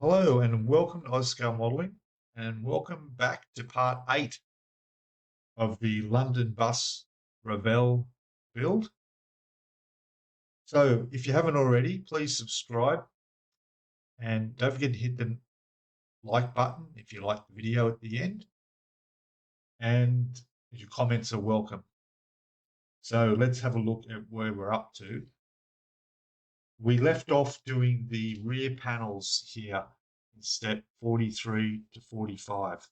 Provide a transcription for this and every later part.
Hello and welcome to Scalemodeling, and welcome back to part 8 of the London bus Revell build. So if you haven't already, please subscribe and don't forget to hit the like button if you like the video at the end, and your comments are welcome. So let's have a look at where we're up to. We left off doing the rear panels here in step 43 to 45.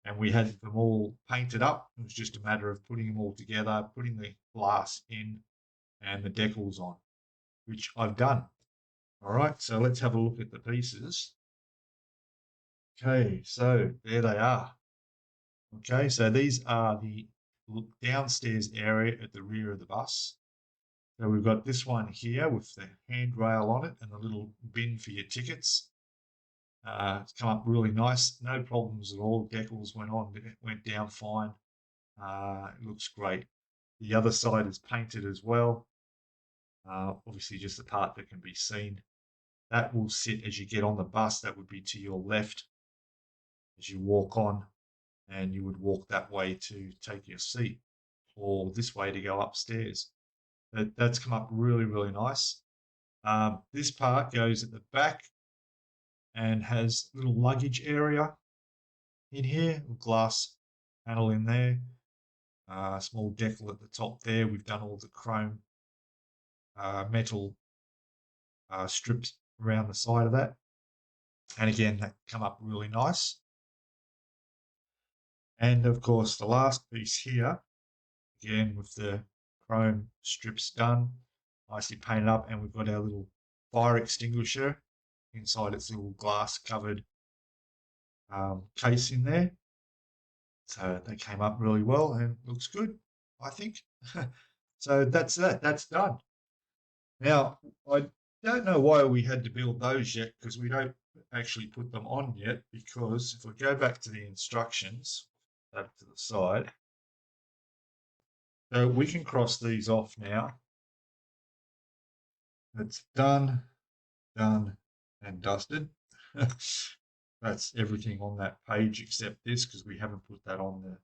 And we had them all painted up. It was just a matter of putting them all together, putting the glass in and the decals on, which I've done. All right, so let's have a look at the pieces. Okay, so there they are. Okay, so these are the downstairs area at the rear of the bus. So we've got this one here with the handrail on it and the little bin for your tickets. It's come up really nice, no problems at all. Decals went down fine. It looks great. The other side is painted as well. Obviously, just the part that can be seen. That will sit as you get on the bus. That would be to your left as you walk on, and you would walk that way to take your seat, or this way to go upstairs. That's come up really, really nice. This part goes at the back and has a little luggage area in here, a glass panel in there, small decal at the top there. We've done all the chrome metal strips around the side of that. And again, that come up really nice. And of course, the last piece here, again, with the chrome strips done, nicely painted up, and we've got our little fire extinguisher inside its little glass covered case in there. So they came up really well and looks good, I think. So that's that, that's done. Now, I don't know why we had to build those yet, because we don't actually put them on yet, because if we go back to the instructions, back to the side, so we can cross these off now. It's done, done, and dusted. That's everything on that page except this, because we haven't put that on the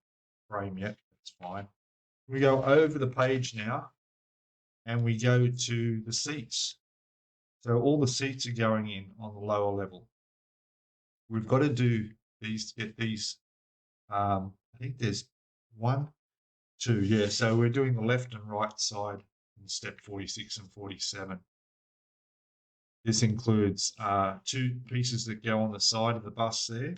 frame yet. That's fine. We go over the page now, and we go to the seats. So all the seats are going in on the lower level. We've got to do these, get these, I think there's 1, 2, yeah. So we're doing the left and right side in step 46 and 47. This includes 2 pieces that go on the side of the bus there.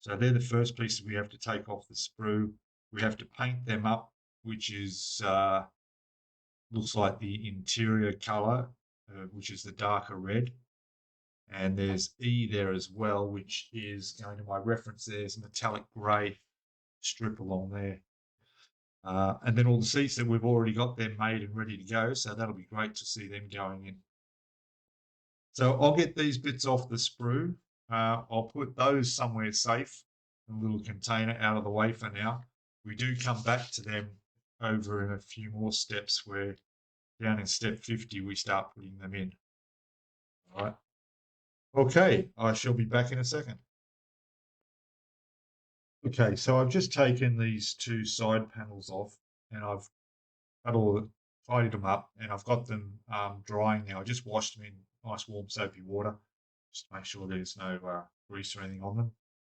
So they're the first pieces we have to take off the sprue. We have to paint them up, which is looks like the interior color, which is the darker red. And there's E there as well, which is going to my reference. There's metallic grey strip along there. And then all the seats that we've already got there made and ready to go. So that'll be great to see them going in. So I'll get these bits off the sprue. I'll put those somewhere safe in a little container out of the way for now. We do come back to them over in a few more steps, where down in step 50 we start putting them in. All right. Okay, I shall be back in a second. Okay, so I've just taken these 2 side panels off, and I've tidied them up, and I've got them drying now. I just washed them in nice warm soapy water, just to make sure there's no grease or anything on them.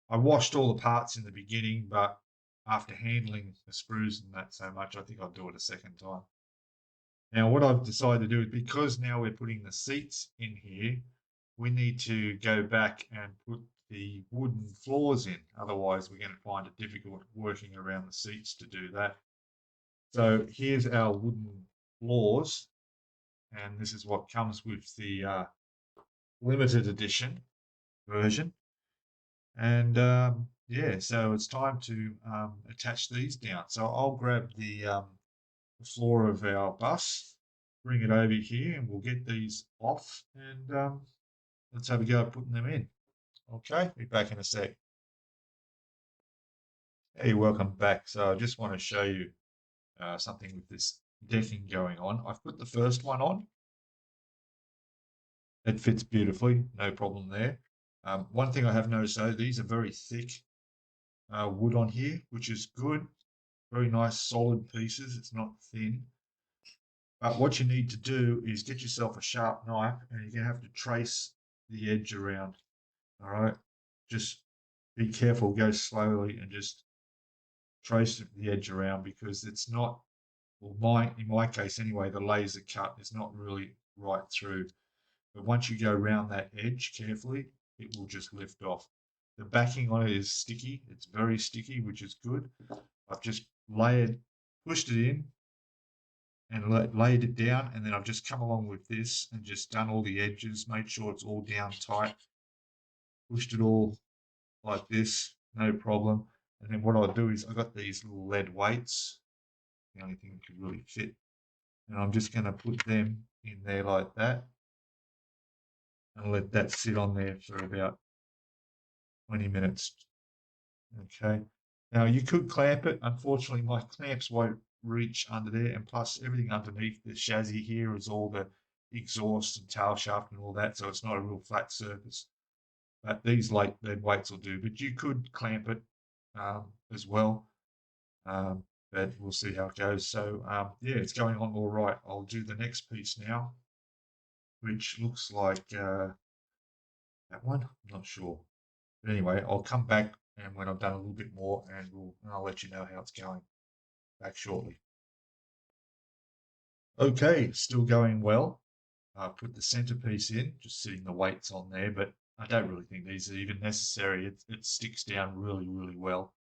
I washed all the parts in the beginning, but after handling the sprues and that so much, I think I'll do it a second time. Now, what I've decided to do is, because now we're putting the seats in here, we need to go back and put the wooden floors in. Otherwise, we're going to find it difficult working around the seats to do that. So here's our wooden floors, and this is what comes with the limited edition version. And yeah, so it's time to attach these down. So I'll grab the floor of our bus, bring it over here, and we'll get these off, and let's have a go at putting them in. Okay, be back in a sec. Hey, welcome back. So I just want to show you something with this decking going on. I've put the first one on. It fits beautifully, no problem there. One thing I have noticed though, these are very thick wood on here, which is good. Very nice solid pieces. It's not thin. But what you need to do is get yourself a sharp knife, and you're going to have to trace the edge around. All right, just be careful, go slowly, and just trace the edge around, because it's not, well, in my case anyway, the laser cut is not really right through. But once you go around that edge carefully, it will just lift off. The backing on it is sticky. It's very sticky, which is good. I've just pushed it in, and laid it down, and then I've just come along with this and just done all the edges, made sure it's all down tight, pushed it all like this, no problem. And then what I'll do is I've got these little lead weights, the only thing that could really fit, and I'm just going to put them in there like that and let that sit on there for about 20 minutes. Okay, now you could clamp it. Unfortunately, my clamps won't reach under there, and plus everything underneath the chassis here is all the exhaust and tail shaft and all that, so it's not a real flat surface. But these lead weights will do. But you could clamp it as well, but we'll see how it goes. So yeah, it's going on all right. I'll do the next piece now, which looks like that one. I'm not sure. But anyway, I'll come back, and when I've done a little bit more, and I'll let you know how it's going. Back shortly. Okay, still going well. I put the centerpiece in, just sitting the weights on there, but I don't really think these are even necessary. It sticks down really, really well.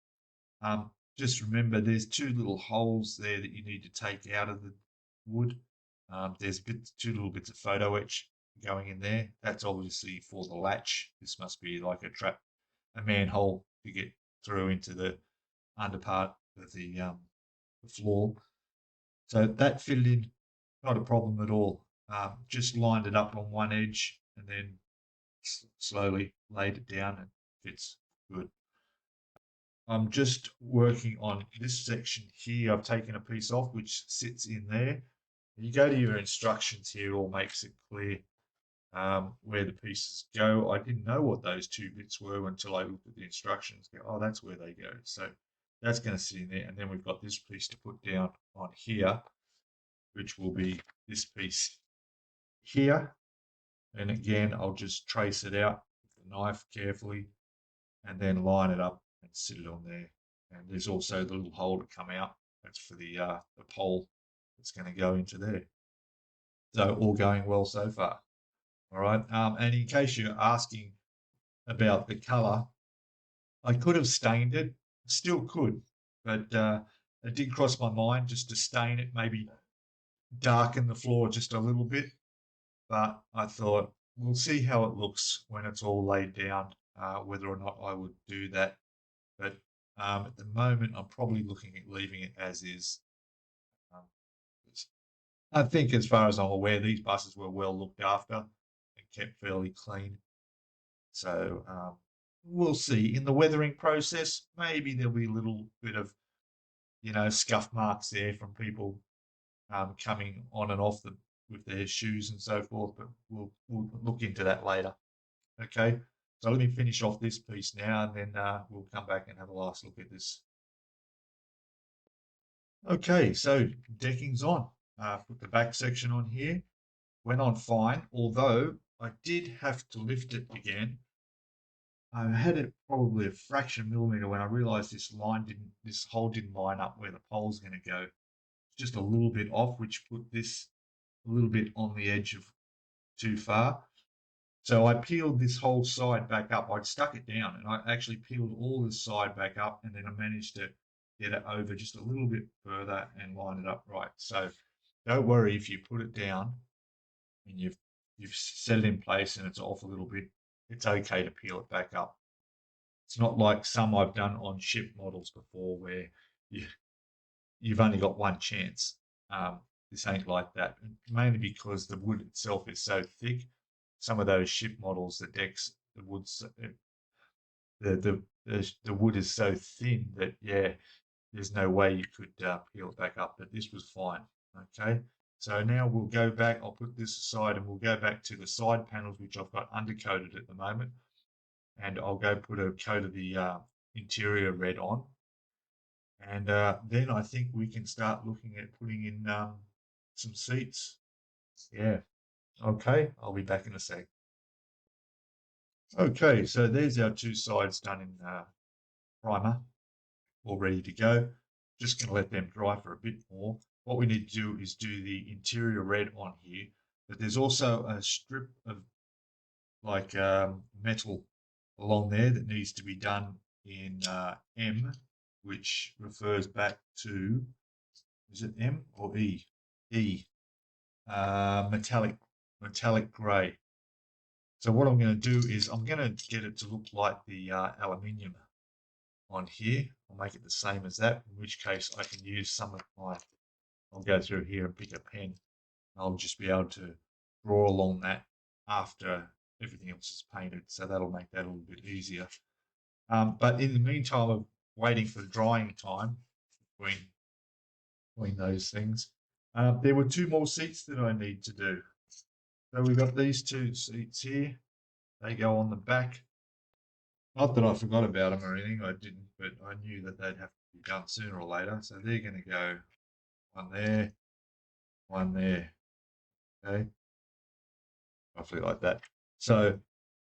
Just remember, there's two little holes there that you need to take out of the wood. There's two little bits of photo etch going in there. That's obviously for the latch. This must be like a manhole to get through into the underpart of the floor. So that fitted in, not a problem at all. Just lined it up on one edge and then slowly laid it down, and fits good. I'm just working on this section here. I've taken a piece off which sits in there. You go to your instructions here, it all makes it clear where the pieces go. I didn't know what those two bits were until I looked at the instructions. Oh, that's where they go. So that's going to sit in there. And then we've got this piece to put down on here, which will be this piece here. And again, I'll just trace it out with the knife carefully and then line it up and sit it on there. And there's also the little hole to come out. That's for the pole that's going to go into there. So all going well so far. All right. And in case you're asking about the color, I could have stained it, still could, but it did cross my mind just to stain it, maybe darken the floor just a little bit. But I thought we'll see how it looks when it's all laid down, whether or not I would do that. But at the moment, I'm probably looking at leaving it as is. Um, I think, as far as I'm aware, these buses were well looked after and kept fairly clean. So we'll see. In the weathering process, maybe there'll be a little bit of, scuff marks there from people coming on and off with their shoes and so forth, but we'll look into that later. Okay, so let me finish off this piece now, and then we'll come back and have a last look at this. Okay, so decking's on. Put the back section on here. Went on fine, although I did have to lift it again. I had it probably a fraction of a millimeter when I realized this hole didn't line up where the pole's going to go. Just a little bit off, which put this a little bit on the edge of too far. So I peeled this whole side back up. I'd stuck it down, and I actually peeled all this side back up, and then I managed to get it over just a little bit further and line it up right. So don't worry if you put it down and you've set it in place and it's off a little bit. It's okay to peel it back up. It's not like some I've done on ship models before where you've only got one chance. This ain't like that, mainly because the wood itself is so thick. Some of those ship models, the decks, the wood is so thin that, yeah, there's no way you could peel it back up, but this was fine. Okay, so now we'll go back. I'll put this aside and we'll go back to the side panels, which I've got undercoated at the moment. and I'll go put a coat of the interior red on. And then I think we can start looking at putting in some seats. Yeah. Okay, I'll be back in a sec. Okay, so there's our two sides done in primer, all ready to go. Just going to let them dry for a bit more. What we need to do is do the interior red on here, but there's also a strip of like metal along there that needs to be done in M, which refers back to, is it M or E? E, metallic grey. So what I'm going to do is I'm going to get it to look like the aluminium on here. I'll make it the same as that, in which case I can use some of my, I'll go through here and pick a pen. I'll just be able to draw along that after everything else is painted. So that'll make that a little bit easier. But in the meantime of waiting for the drying time between those things, there were two more seats that I need to do. So we've got these two seats here. They go on the back. Not that I forgot about them or anything, I didn't, but I knew that they'd have to be done sooner or later. So they're going to go one there, one there, okay, roughly like that. So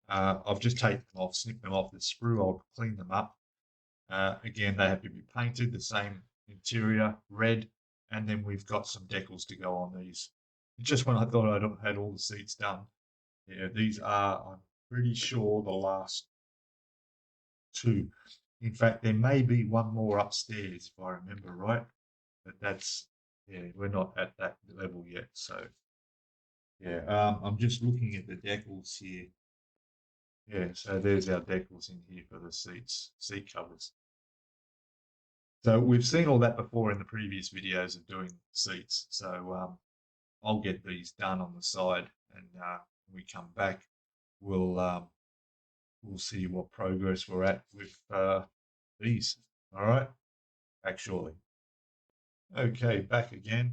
I've just taken them off, snipped them off the sprue. I'll clean them up. Again, they have to be painted the same interior, red, and then we've got some decals to go on these. Just when I thought I'd had all the seats done, yeah, these are, I'm pretty sure, the last two. In fact, there may be one more upstairs if I remember right, but that's, yeah, we're not at that level yet. So yeah, I'm just looking at the decals here. Yeah, so there's our decals in here for the seat covers. So we've seen all that before in the previous videos of doing seats. So I'll get these done on the side, and when we come back, we'll see what progress we're at with these. All right, back shortly. Okay, back again.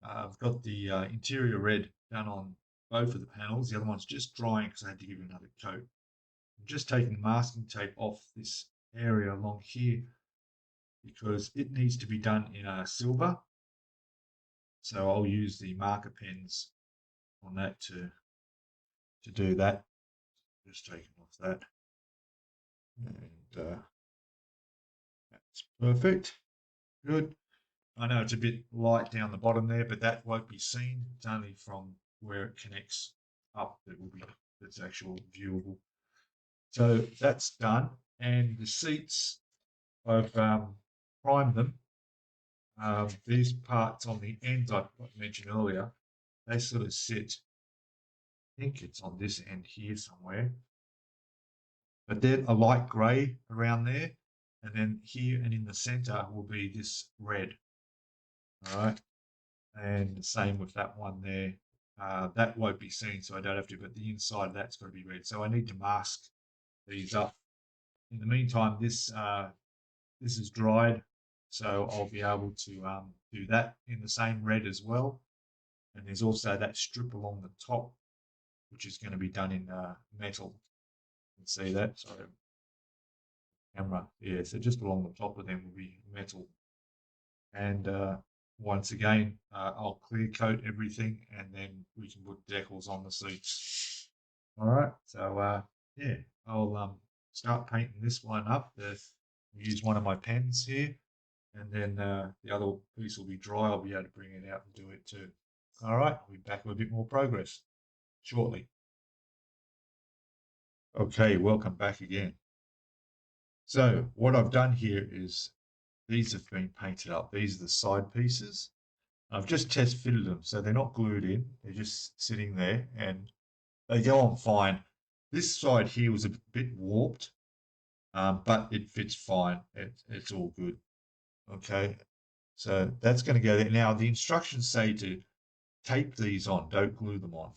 I've got the interior red done on both of the panels. The other one's just drying because I had to give it another coat. I'm just taking the masking tape off this area along here because it needs to be done in a silver. So I'll use the marker pens on that to do that. Just taking off that. And that's perfect. Good. I know it's a bit light down the bottom there, but that won't be seen. It's only from where it connects up that's actual viewable. So that's done. And the seats, I've primed them. These parts on the ends I mentioned earlier, they sort of sit, I think it's on this end here somewhere, but they're a light grey around there. And then here and in the center will be this red. All right. And the same with that one there. That won't be seen, so I don't have to, but the inside of that's got to be red. So I need to mask these up. In the meantime, this is dried, so I'll be able to do that in the same red as well. And there's also that strip along the top, which is going to be done in metal. You can see that, sorry, camera. Yeah, so just along the top of them will be metal. And once again, I'll clear coat everything, and then we can put decals on the seats. All right, so yeah, I'll start painting this one up. Use one of my pens here, and then the other piece will be dry. I'll be able to bring it out and do it too. All right, I'll be back with a bit more progress shortly. Okay, welcome back again. So what I've done here is these have been painted up. These are the side pieces. I've just test fitted them, so they're not glued in. They're just sitting there, and they go on fine. This side here was a bit warped, but it fits fine. It's all good. Okay, so that's going to go there. Now, the instructions say to tape these on, don't glue them on.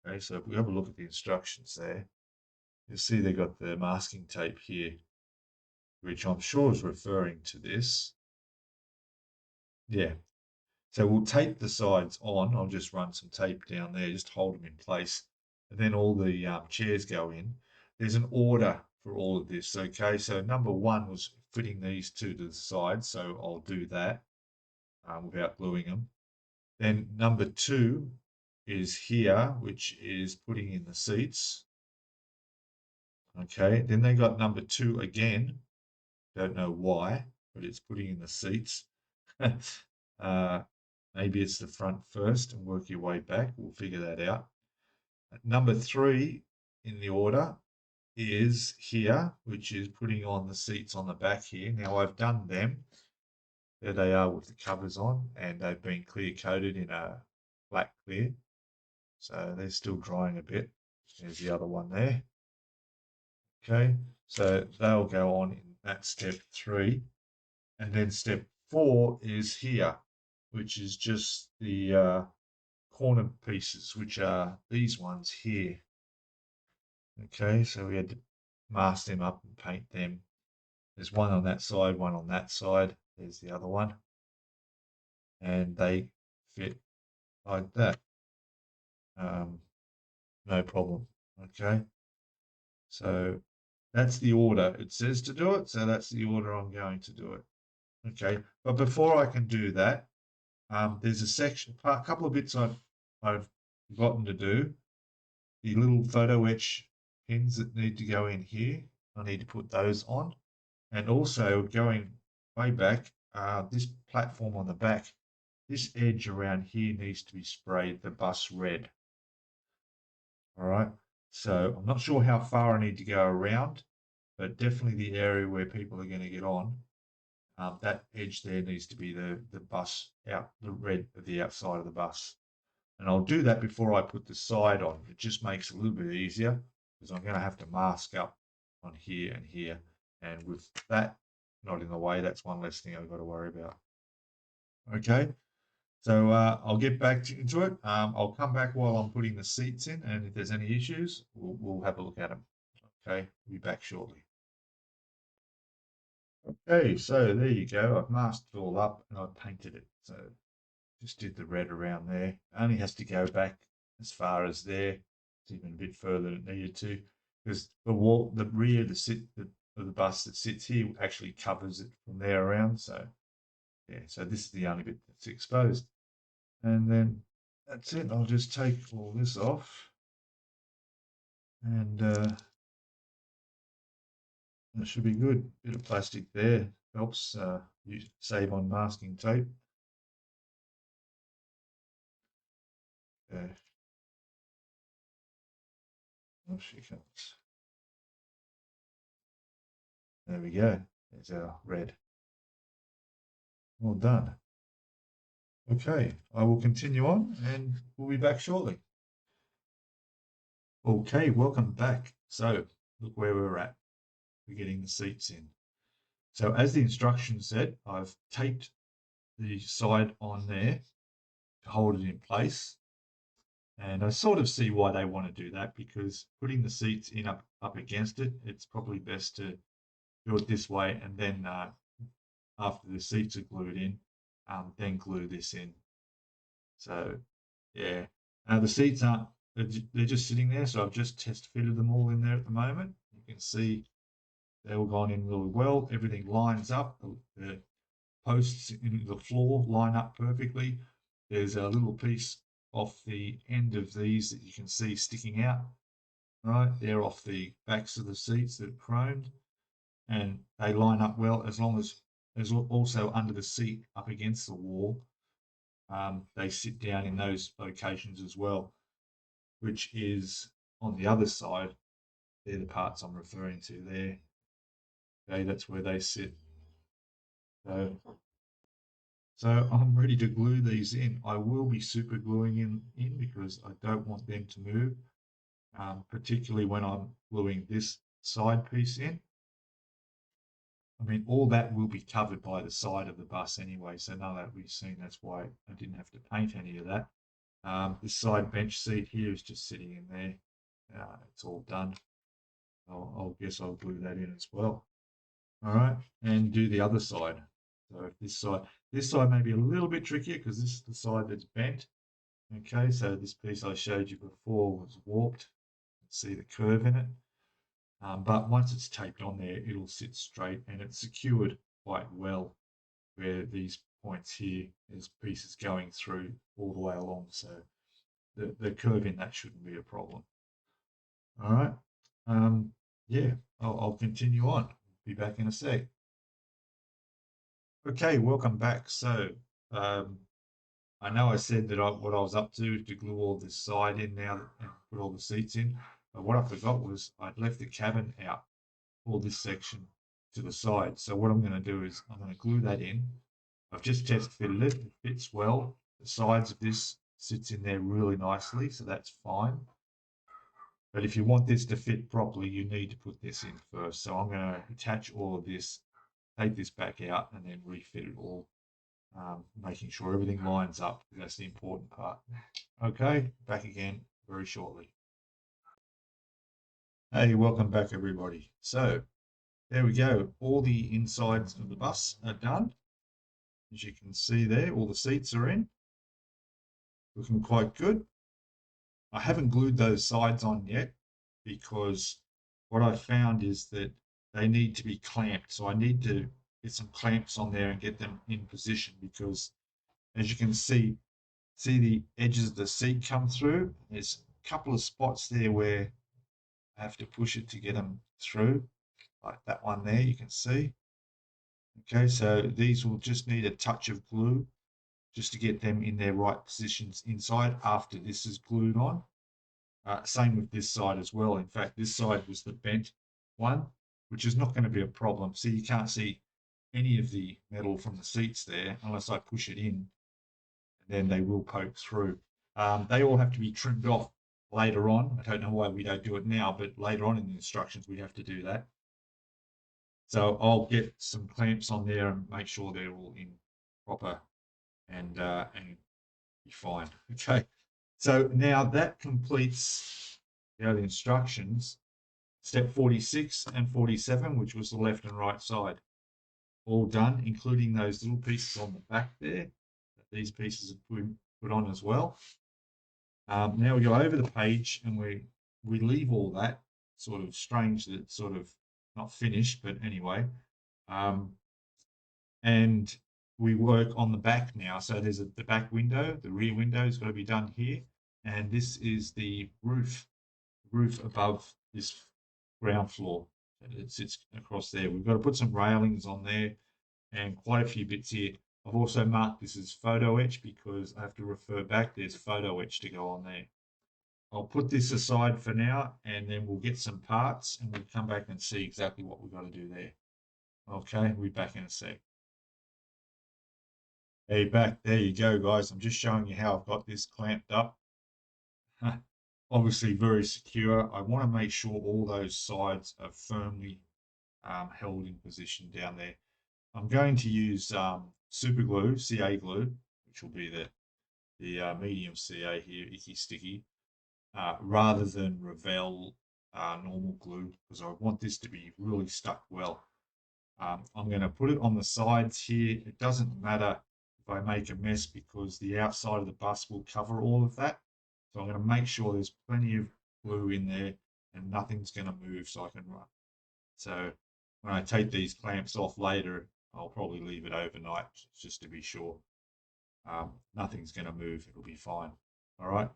Okay, so if we have a look at the instructions there, you'll see they've got the masking tape here, which I'm sure is referring to this. Yeah. So we'll tape the sides on. I'll just run some tape down there, just hold them in place. And then all the chairs go in. There's an order for all of this. Okay, so number one was fitting these two to the side, so I'll do that without gluing them. Then number two is here, which is putting in the seats. Okay, then they got number two again. Don't know why, but it's putting in the seats. Maybe it's the front first and work your way back. We'll figure that out. Number three in the order is here, which is putting on the seats on the back here. Now I've done them. There they are with the covers on, and they've been clear coated in a black clear. So they're still drying a bit. There's the other one there. Okay, so they'll go on in that step 3. And then step 4 is here, which is just the corner pieces, which are these ones here. Okay, so we had to mask them up and paint them. There's one on that side, one on that side. There's the other one. And they fit like that. No problem. Okay, so that's the order it says to do it, so that's the order I'm going to do it. Okay, but before I can do that, there's a couple of bits I've forgotten to do. The little photo etch pins that need to go in here, I need to put those on. And also going way back, this platform on the back, this edge around here needs to be sprayed the bus red. All right, so I'm not sure how far I need to go around, but definitely the area where people are going to get on. That edge there needs to be the bus out, the red of the outside of the bus. And I'll do that before I put the side on. It just makes it a little bit easier because I'm going to have to mask up on here and here. And with that not in the way, that's one less thing I've got to worry about. Okay, so I'll get back into it. I'll come back while I'm putting the seats in, and if there's any issues, we'll have a look at them. Okay, we'll be back shortly. Okay, so there you go. I've masked it all up and I've painted it. So just did the red around there. It only has to go back as far as there. It's even a bit further than it needed to, because the wall, the rear, of the bus that sits here actually covers it from there around. So yeah, so this is the only bit that's exposed. And then that's it. I'll just take all this off, and that should be good. Bit of plastic there helps you save on masking tape. Oh, she comes. There we go. There's our red. Well done. Okay, I will continue on and we'll be back shortly. Okay, welcome back. So look where we're at. We're getting the seats in. So as the instructions said, I've taped the side on there to hold it in place. And I sort of see why they want to do that, because putting the seats in up against it, it's probably best to do it this way, and then after the seats are glued in, then glue this in. So yeah, the seats aren't, they're just sitting there, so I've just test fitted them all in there at the moment. You can see they're all gone in really well. Everything lines up. The posts in the floor line up perfectly. There's a little piece off the end of these that you can see sticking out. Right, they're off the backs of the seats that are chromed, and they line up well as long as there's also under the seat up against the wall. They sit down in those locations as well, which is on the other side. They're the parts I'm referring to there. Okay, that's where they sit. So I'm ready to glue these in. I will be super gluing in because I don't want them to move, particularly when I'm gluing this side piece in. I mean, all that will be covered by the side of the bus anyway, so none of that will be seen. That's why I didn't have to paint any of that. This side bench seat here is just sitting in there. It's all done. I'll guess I'll glue that in as well. All right, and do the other side. So this side may be a little bit trickier because this is the side that's bent. Okay, so this piece I showed you before was warped. See the curve in it. But once it's taped on there, it'll sit straight and it's secured quite well where these points here, there's pieces going through all the way along. So the curve in that shouldn't be a problem. All right. Yeah, I'll continue on. Be back in a sec. Okay, welcome back. So I know I said that what I was up to glue all this side in now and put all the seats in. But what I forgot was I'd left the cabin out, all this section to the side. So what I'm going to do is I'm going to glue that in. I've just test fitted it. It fits well. The sides of this sits in there really nicely, so that's fine. But if you want this to fit properly, you need to put this in first. So I'm going to attach all of this, take this back out, and then refit it all, making sure everything lines up. That's the important part. Okay, back again very shortly. Hey, welcome back, everybody. So there we go. All the insides of the bus are done. As you can see there, all the seats are in. Looking quite good. I haven't glued those sides on yet because what I found is that they need to be clamped. So I need to get some clamps on there and get them in position because as you can see the edges of the seat come through. There's a couple of spots there where I have to push it to get them through, like that one there you can see. Okay, so these will just need a touch of glue just to get them in their right positions inside after this is glued on. Same with this side as well. In fact, this side was the bent one, which is not going to be a problem. See, you can't see any of the metal from the seats there unless I push it in, and then they will poke through. They all have to be trimmed off later on. I don't know why we don't do it now, but later on in the instructions, we have to do that. So I'll get some clamps on there and make sure they're all in proper and be fine. Okay. So now that completes the instructions, step 46 and 47, which was the left and right side. All done, including those little pieces on the back there that these pieces are put on as well. Now we go over the page and we leave all that. Sort of strange that it's sort of not finished, but anyway. And we work on the back now. So there's the back window, the rear window has got to be done here. And this is the roof above this ground floor. It sits across there. We've got to put some railings on there and quite a few bits here. I've also marked this as photo etch because I have to refer back. There's photo etch to go on there. I'll put this aside for now and then we'll get some parts and we'll come back and see exactly what we've got to do there. Okay, we'll be back in a sec. Hey, back. There you go, guys. I'm just showing you how I've got this clamped up. Obviously very secure. I want to make sure all those sides are firmly held in position down there. I'm going to use super glue, CA glue, which will be the medium CA here, Icky Sticky, rather than Revell normal glue, because I want this to be really stuck well. I'm going to put it on the sides here. It doesn't matter if I make a mess because the outside of the bus will cover all of that. So I'm going to make sure there's plenty of glue in there and nothing's going to move so I can run. So when I take these clamps off later, I'll probably leave it overnight just to be sure. Nothing's going to move. It'll be fine. All right.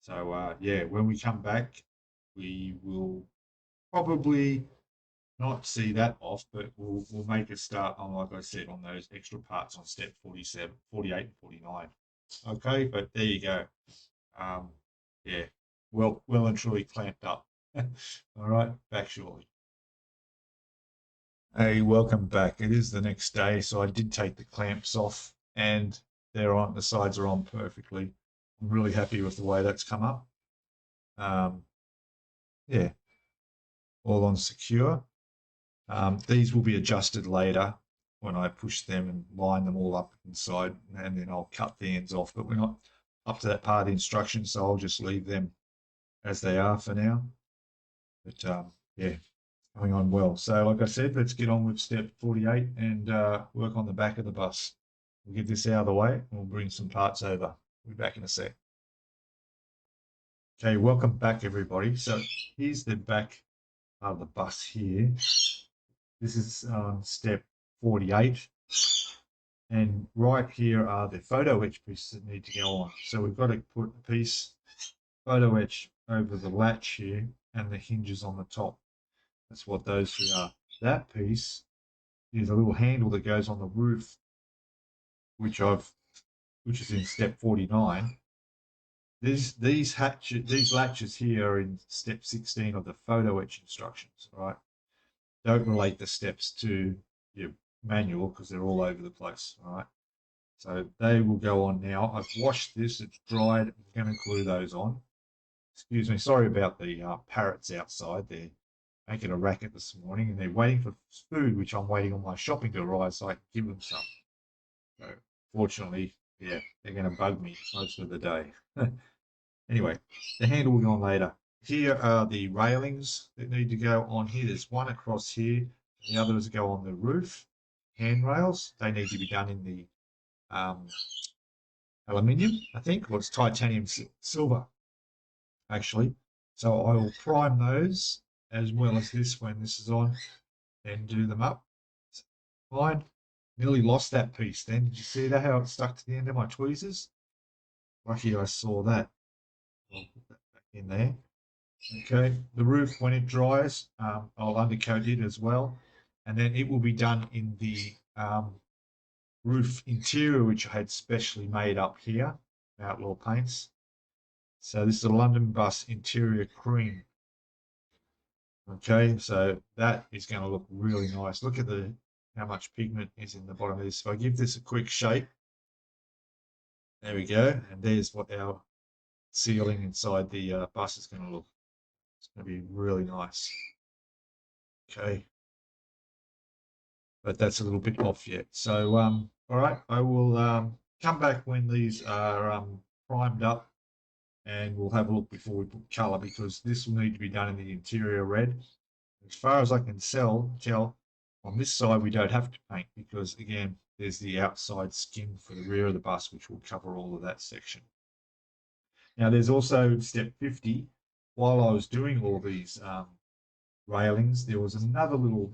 So yeah, when we come back, we will probably not see that off, but we'll make a start on, like I said, on those extra parts on step 47, 48, and 49. Okay, but there you go. Yeah, well and truly clamped up. All right, back shortly. Hey, welcome back. It is the next day, so I did take the clamps off and they're on, the sides are on perfectly. I'm really happy with the way that's come up. Yeah, all on secure. These will be adjusted later when I push them and line them all up inside, and then I'll cut the ends off, but we're not up to that part of the instructions, so I'll just leave them as they are for now. But yeah, going on well. So like I said, let's get on with step 48 and work on the back of the bus. We'll get this out of the way and we'll bring some parts over. We'll be back in a sec. Okay, welcome back everybody. So here's the back part of the bus here. This is step 48. And right here are the photo etch pieces that need to go on. So we've got to put a piece photo etch over the latch here and the hinges on the top. That's what those three are. That piece is a little handle that goes on the roof, which is in step 49. These latches here are in step 16 of the photo etch instructions, right? Don't relate the steps to your manual because they're all over the place, all right? So they will go on now. I've washed this, it's dried. I'm going to glue those on. Excuse me, sorry about the parrots outside. They're making a racket this morning and they're waiting for food, which I'm waiting on my shopping to arrive so I can give them some. So fortunately, yeah, they're going to bug me most of the day. Anyway, the handle will go on later. Here are the railings that need to go on here. There's one across here, and the others go on the roof. Handrails, they need to be done in the aluminium, I think, or it's titanium silver, actually. So I will prime those as well as this when this is on, then do them up. Fine. Nearly lost that piece then. Did you see that, how it stuck to the end of my tweezers? Lucky I saw that. I'll put that back in there. Okay, the roof, when it dries, I'll undercoat it as well. And then it will be done in the roof interior, which I had specially made up here, Outlaw Paints. So this is a London bus interior cream. Okay, so that is going to look really nice. Look at how much pigment is in the bottom of this. If I give this a quick shake, there we go. And there's what our ceiling inside the bus is going to look. It's going to be really nice. Okay. But that's a little bit off yet. So, all right, I will come back when these are primed up and we'll have a look before we put color because this will need to be done in the interior red. As far as I can tell, on this side we don't have to paint because, again, there's the outside skin for the rear of the bus, which will cover all of that section. Now, there's also step 50. While I was doing all these railings, there was another little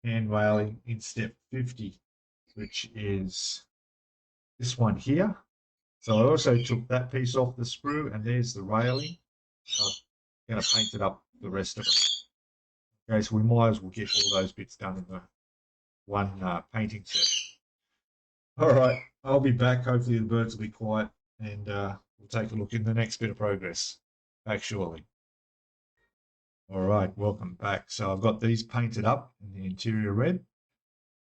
hand railing in step 50, which is this one here. So I also took that piece off the sprue, and there's the railing. I'm going to paint it up the rest of it. Okay, so we might as well get all those bits done in the one painting session. All right, I'll be back. Hopefully the birds will be quiet, and we'll take a look in the next bit of progress. Back shortly. All right, welcome back. So I've got these painted up in the interior red.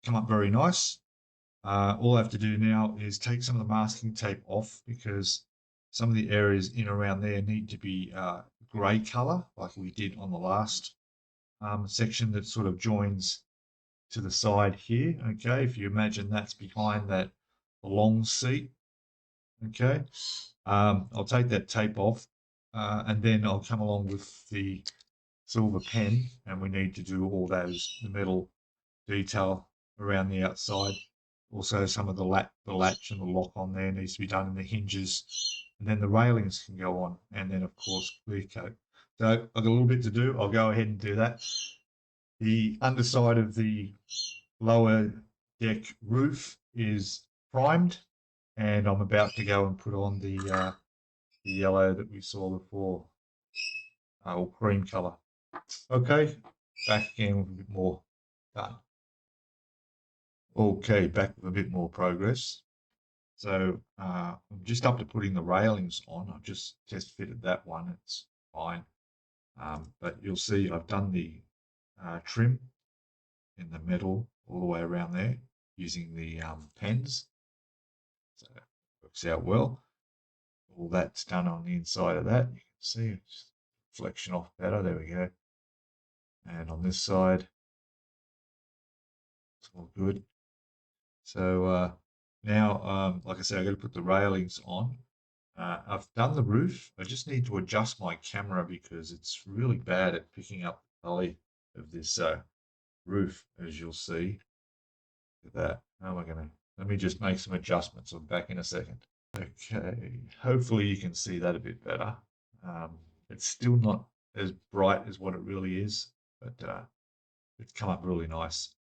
Come up very nice. All I have to do now is take some of the masking tape off because some of the areas in around there need to be grey colour, like we did on the last section that sort of joins to the side here. Okay, if you imagine that's behind that long seat. Okay, I'll take that tape off and then I'll come along with the silver pen, and we need to do all those, the metal detail around the outside. Also, some of the latch and the lock on there needs to be done in the hinges, and then the railings can go on, and then of course clear coat. So I've got a little bit to do. I'll go ahead and do that. The underside of the lower deck roof is primed, and I'm about to go and put on the yellow that we saw before, or cream color. Okay, back again with a bit more done. Okay, back with a bit more progress. So I'm just up to putting the railings on. I've just test fitted that one. It's fine. But you'll see I've done the trim in the metal all the way around there using the pens. So it works out well. All that's done on the inside of that. You can see it's reflection off better. There we go. And on this side, it's all good. So now, like I said, I've got to put the railings on. I've done the roof. I just need to adjust my camera because it's really bad at picking up the quality of this roof, as you'll see. Look at that. How am I going to... Let me just make some adjustments. I'm back in a second. Okay. Hopefully you can see that a bit better. It's still not as bright as what it really is. but it's come up really nice.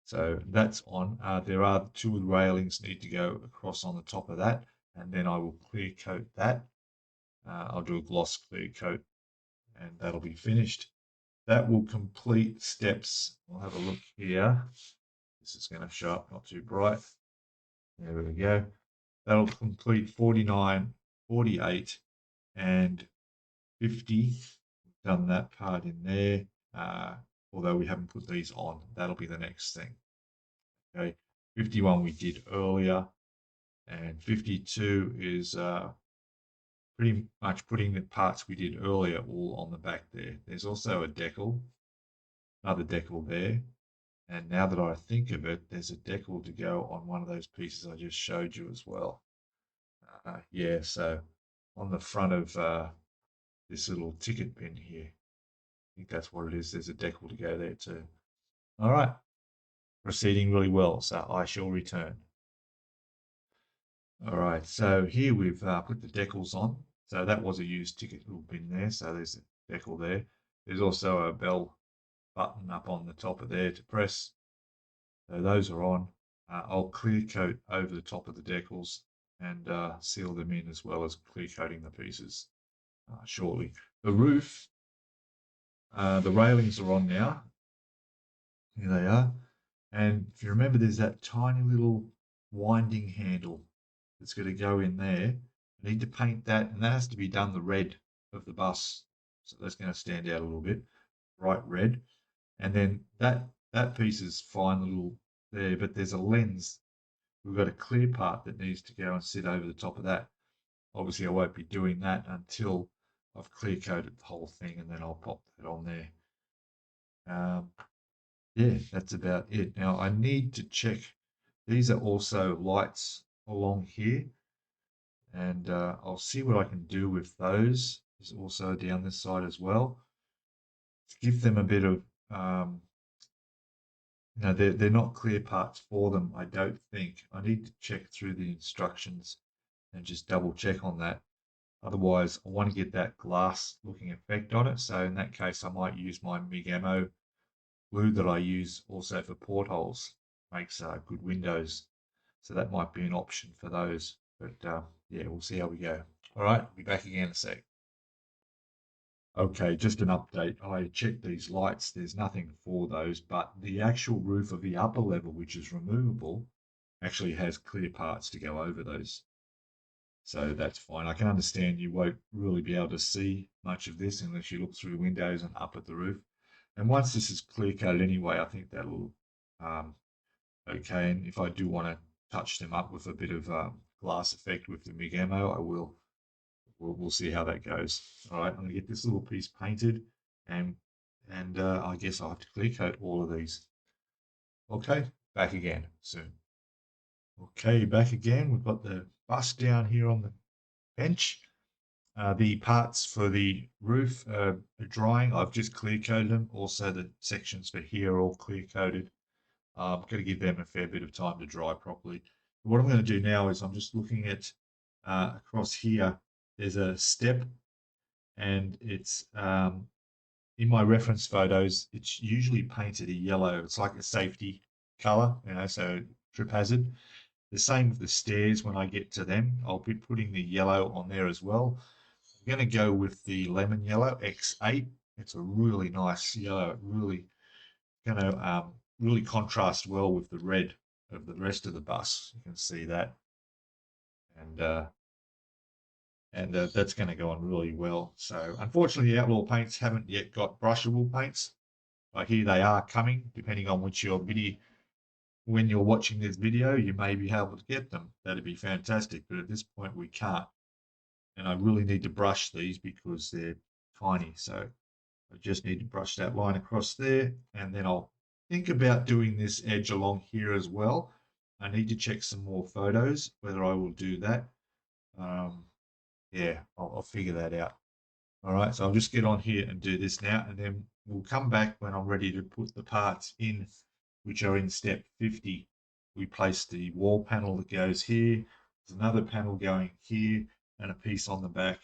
So that's on. There are 2 of the railings need to go across on the top of that, and then I will clear coat that. I'll do a gloss clear coat, and that'll be finished. That will complete steps. We'll have a look here. This is going to show up not too bright. There we go. That'll complete 49, 48, and 50. We've done that part in there. Although we haven't put these on, that'll be the next thing. Okay, 51 we did earlier, and 52 is pretty much putting the parts we did earlier all on the back there. There's also a decal, another decal there, and now that I think of it, there's a decal to go on one of those pieces I just showed you as well. Yeah, so on the front of this little ticket pin here, I think that's what it is. There's a decal to go there too. All right, proceeding really well, so I shall return. All right, so here we've put the decals on. So that was a used ticket little pin there, so there's a decal there. There's also a bell button up on the top of there to press. So those are on. I'll clear coat over the top of the decals and seal them in, as well as clear coating the pieces shortly. The roof, the railings are on now. Here they are. And if you remember, there's that tiny little winding handle that's going to go in there. I need to paint that, and that has to be done the red of the bus. So that's going to stand out a little bit, bright red. And then that piece is fine little there, but there's a lens. We've got a clear part that needs to go and sit over the top of that. Obviously, I won't be doing that until I've clear coated the whole thing, and then I'll pop that on there. Yeah, that's about it. Now I need to check. These are also lights along here, and I'll see what I can do with those. There's also down this side as well, to give them a bit of they're not clear parts for them, I don't think. I need to check through the instructions and just double check on that. Otherwise, I want to get that glass looking effect on it. So in that case, I might use my MIG ammo glue that I use also for portholes. Makes good windows. So that might be an option for those. But yeah, we'll see how we go. All right, I'll be back again in a sec. Okay, just an update. I checked these lights. There's nothing for those, but the actual roof of the upper level, which is removable, actually has clear parts to go over those. So that's fine. I can understand you won't really be able to see much of this unless you look through windows and up at the roof. And once this is clear coated anyway, I think that'll okay. And if I do want to touch them up with a bit of glass effect with the MIG ammo, I will. We'll see how that goes. All right, I'm gonna get this little piece painted, and I guess I'll have to clear coat all of these. Okay, back again soon. Okay, back again. We've got the bus down here on the bench. The parts for the roof are drying. I've just clear coated them. Also, the sections for here are all clear coated. I'm going to give them a fair bit of time to dry properly. What I'm going to do now is I'm just looking at across here. There's a step, and it's in my reference photos. It's usually painted a yellow. It's like a safety color, so trip hazard. The same with the stairs. When I get to them, I'll be putting the yellow on there as well. I'm going to go with the lemon yellow X8. It's a really nice yellow. It really going to really contrast well with the red of the rest of the bus. You can see that, and that's going to go on really well. So unfortunately, the Outlaw Paints haven't yet got brushable paints. But here they are coming, depending on which your video. When you're watching this video, you may be able to get them. That'd be fantastic. But at this point, we can't. And I really need to brush these because they're tiny. So I just need to brush that line across there, and then I'll think about doing this edge along here as well. I need to check some more photos, whether I will do that. Yeah, I'll figure that out. All right, so I'll just get on here and do this now, and then we'll come back when I'm ready to put the parts in, which are in step 50. We place the wall panel that goes here. There's another panel going here, and a piece on the back.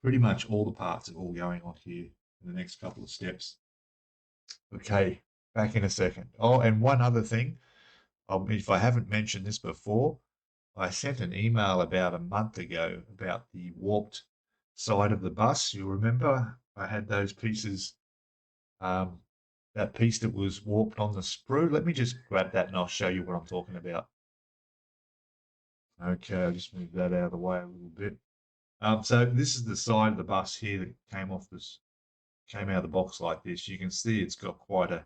Pretty much all the parts are all going on here. in the next couple of steps. Okay, back in a second. Oh, and one other thing, if I haven't mentioned this before, I sent an email about a month ago about the warped side of the bus. You remember I had those pieces, that piece that was warped on the sprue. Let me just grab that and I'll show you what I'm talking about. Okay, I'll just move that out of the way a little bit. So this is the side of the bus here that came out of the box like this. You can see it's got quite a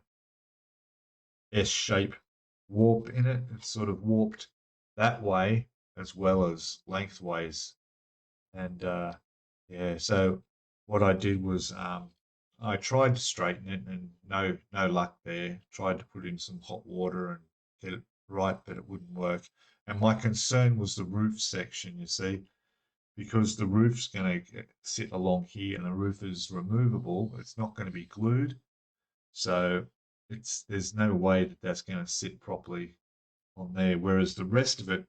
S-shape warp in it. It's sort of warped that way as well as lengthways. And yeah, so what I did was I tried to straighten it and no luck there. Tried to put in some hot water and get it right, but it wouldn't work. And my concern was the roof section, you see, because the roof's going to sit along here and the roof is removable. It's not going to be glued. So there's no way that that's going to sit properly on there. Whereas the rest of it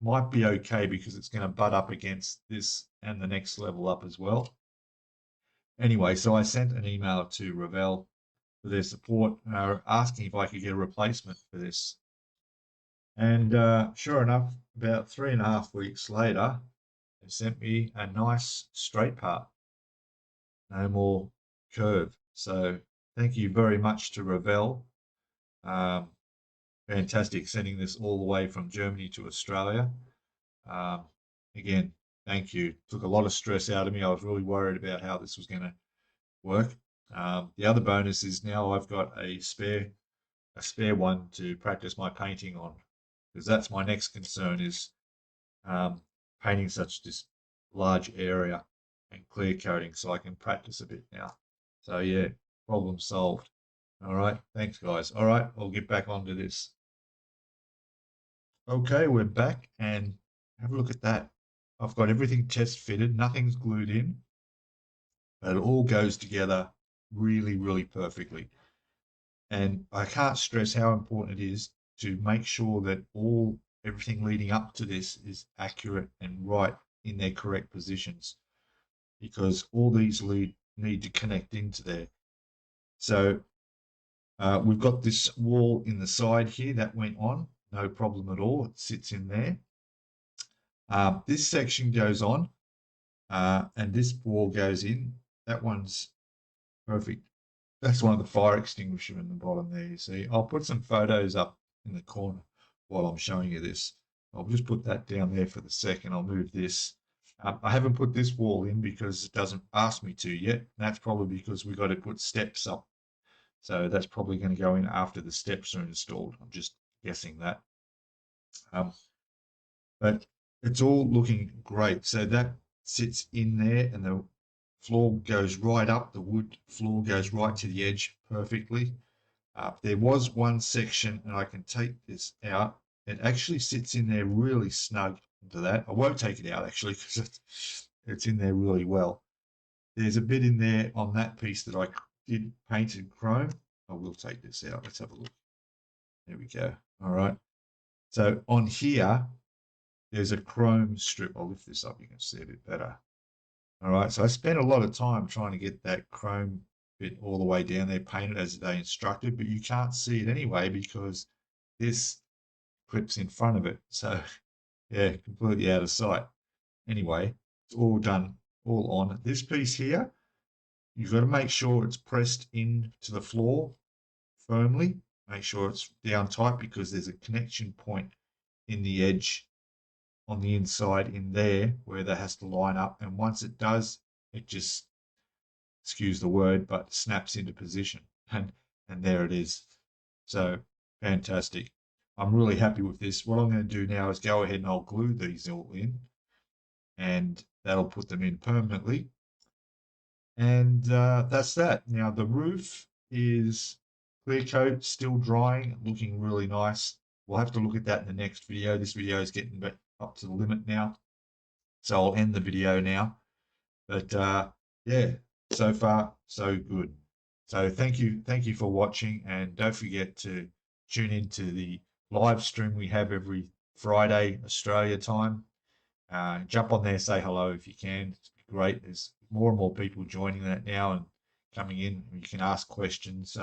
might be okay because it's going to butt up against this and the next level up as well. Anyway, so I sent an email to Revell for their support, asking if I could get a replacement for this. And sure enough, about 3.5 weeks later, they sent me a nice straight part. No more curve. So thank you very much to Revell. Fantastic sending this all the way from Germany to Australia. Again, thank you. Took a lot of stress out of me. I was really worried about how this was going to work. The other bonus is now I've got a spare one to practice my painting on, because that's my next concern is painting such this large area and clear coating, so I can practice a bit now. So yeah, problem solved. All right, thanks guys. All right, I'll get back onto this. Okay, we're back and have a look at that. I've got everything test fitted, nothing's glued in, but it all goes together really, really perfectly. And I can't stress how important it is to make sure that everything leading up to this is accurate and right in their correct positions, because all these need to connect into there. So we've got this wall in the side here that went on, no problem at all. It sits in there. This section goes on, and this wall goes in. That one's perfect. That's one of the fire extinguisher in the bottom there, you see. I'll put some photos up in the corner while I'm showing you this. I'll just put that down there for the second. I'll move this. I haven't put this wall in because it doesn't ask me to yet. That's probably because we've got to put steps up. So that's probably going to go in after the steps are installed. I'm just guessing that. But it's all looking great. So that sits in there and the floor goes right up. The wood floor goes right to the edge perfectly. There was one section, and I can take this out. It actually sits in there really snug into that. I won't take it out actually because it's in there really well. There's a bit in there on that piece that I did paint in chrome. I will take this out. Let's have a look. There we go. All right. So on here, there's a chrome strip. I'll lift this up. You can see a bit better. All right. So I spent a lot of time trying to get that chrome bit all the way down there, painted as they instructed, but you can't see it anyway because this clips in front of it. So yeah, completely out of sight. Anyway, it's all done, all on. This piece here, you've got to make sure it's pressed into the floor firmly. Make sure it's down tight because there's a connection point in the edge on the inside in there where that has to line up. And once it does, it just, excuse the word, but snaps into position. And there it is. So fantastic. I'm really happy with this. What I'm going to do now is go ahead and I'll glue these all in, and that'll put them in permanently. And that's that. Now the roof is clear coat, still drying, looking really nice. We'll have to look at that in the next video. This video is getting up to the limit now, so I'll end the video now. But yeah, so far so good. So thank you for watching, and don't forget to tune into the live stream we have every Friday Australia time. Jump on there, say hello if you can. It's great. There's more and more people joining that now, and coming in. You can ask questions,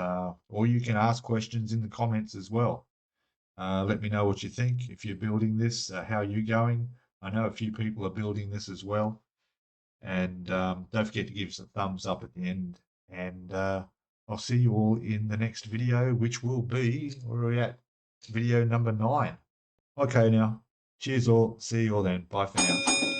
or you can ask questions in the comments as well. Let me know what you think. If you're building this, how are you going? I know a few people are building this as well. And don't forget to give us a thumbs up at the end. And I'll see you all in the next video, which will be, where are we at? Video number 9. Okay, now. Cheers all. See you all then. Bye for now.